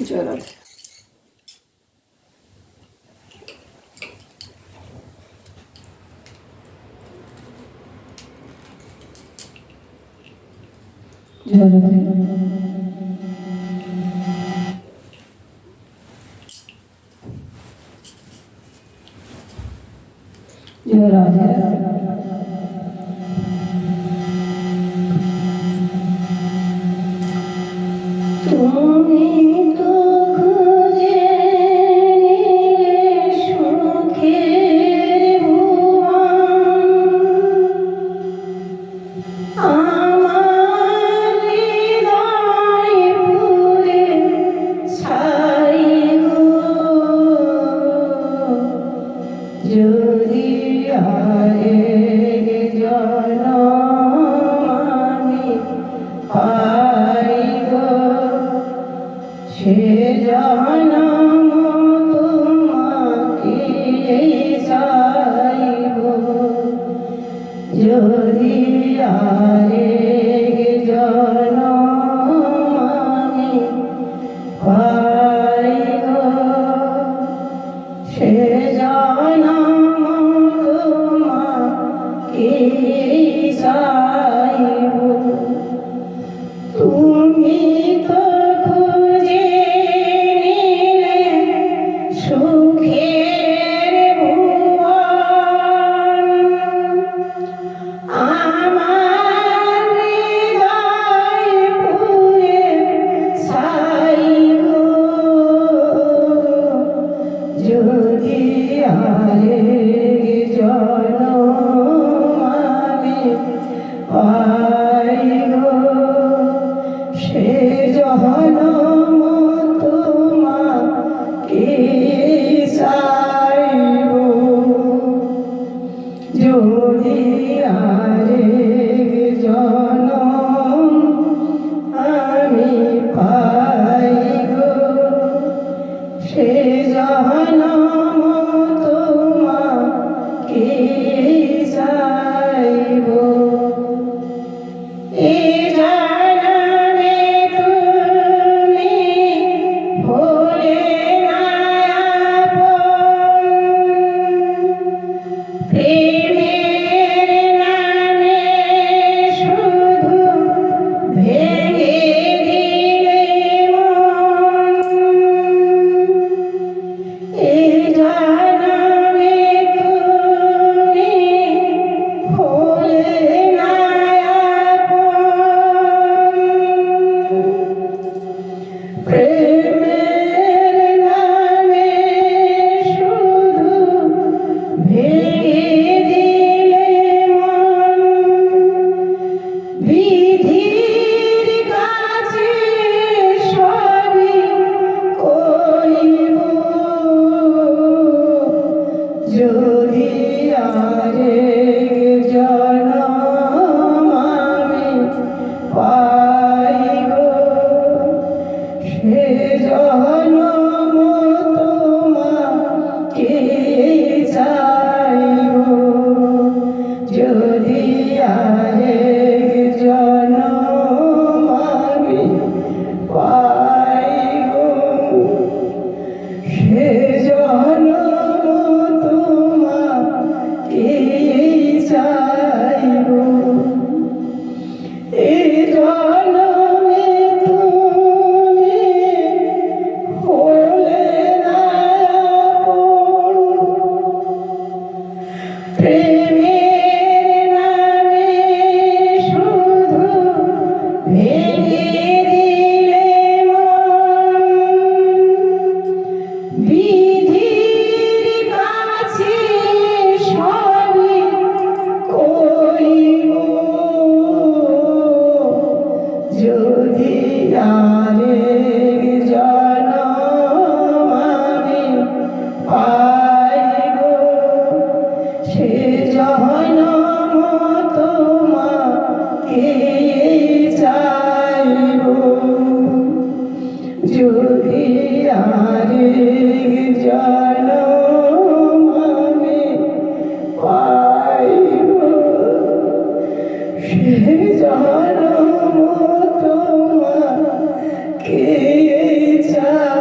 জয় রাধে। জয় রাধে। জয় রাধে। তুমি তো খুঁজে নিলে সুখের ভুবন, আমার হৃদয় পুরে ছাই গো। যদি আরেক জনম আমি পাই গো, সে জনম তোমাকে চাইব। যদি আরেক জনম আমি পাই গো, সে জনম তোমাকে চাইব। তুমি তো খুঁজে নিলে সুখের ভুবন, আমার হৃদয় পুরে ছাই গো। যদি আরেক জনম আমি পাই গো, সে জনম তোমাকে চাইব। যদি আরেক জনম আমি পাই গো, সে জনম তোমাকে চাইব। এ জনমে তুমি ভোলে না আপন, প্রেমের নামে শুধু ভেঙে দিলে মন। এ জনমে তুমি ভোলে না আপন, প্রেমের নামে শুধু ভেঙে দিলে মন। বিধির কাছে সবই করিব, যদি আরেক জনম আমি পাই গো, সে জনম তোমাকে চাইব। যদি আরেক জনম আমি পাই গো, সে জনম তোমাকে চাইব। এ জনমে তুমি হলে না আপন, প্রেমের নামে শুধু ভেঙে দিলে মন। বিধির কাছে সবই করিব, যদি আরেক জনম আমি পাই গো, সে জনম তোমাকে চাইব। যদি আরেক জনম আমি পাই গো, সে জনম তোমাকে চাইব।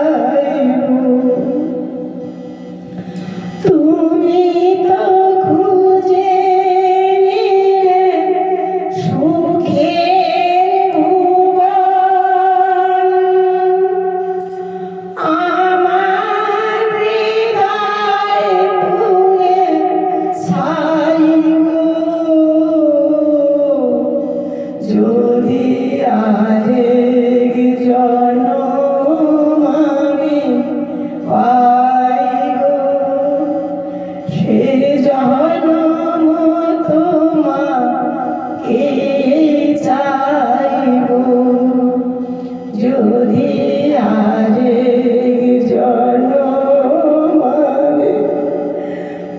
আরেক জনম আমি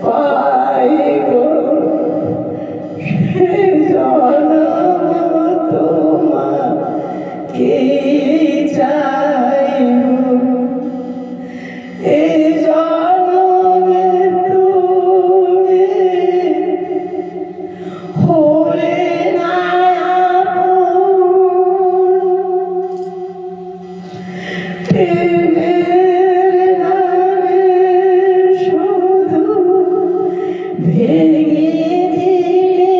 পাইব সে জনম তোমাকে চাইব এ জনমে তুমি হলে না প্রেমের নামে শুধু ভেঙে দিলে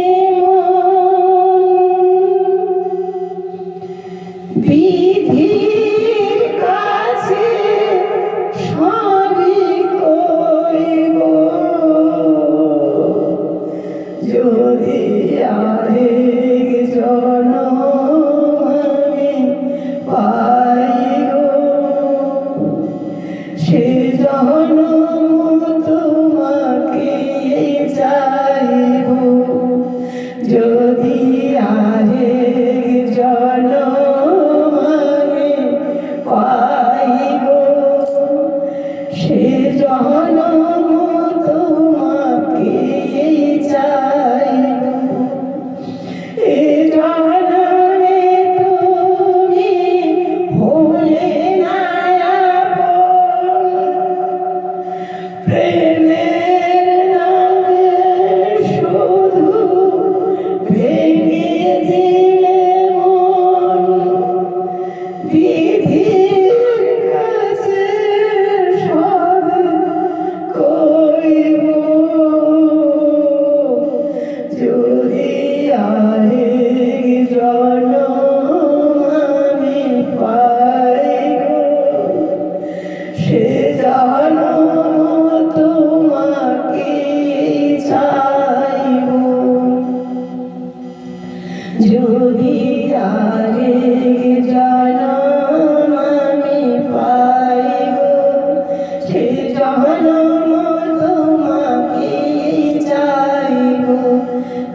বিধির কাছে সবই করিব যদি আরেক জনম আমি পাই গো সে জনম তোমাকে চাইব যদি আরেক জনম আমি পাই গো সে জনম তোমাকে চাইব এ জনমে তুমি হলে না প্রেমের নামে শুধু ভেঙে দিলে মন বিধির কাছে সব করিব যদি আরেক জনম আমি পাই গো সে জনম তোমাকে চাইব যদি আরেক জনম আমি পাই গো সে জনম তোমাকে চাইব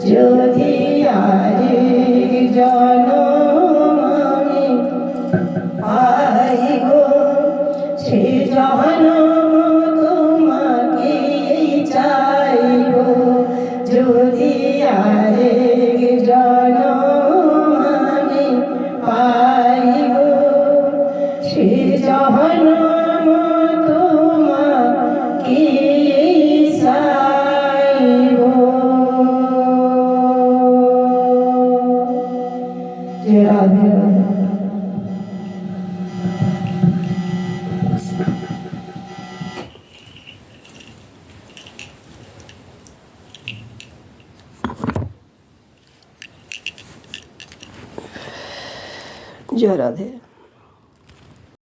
যদি আরেক জনম আমি পাই গো সে জনম তোমাকে চাইব যদি আরেক জনম আমি পাই গো সে জনম তোমাকে চাইব। জয় রাধে রাধে। জয় রাধে।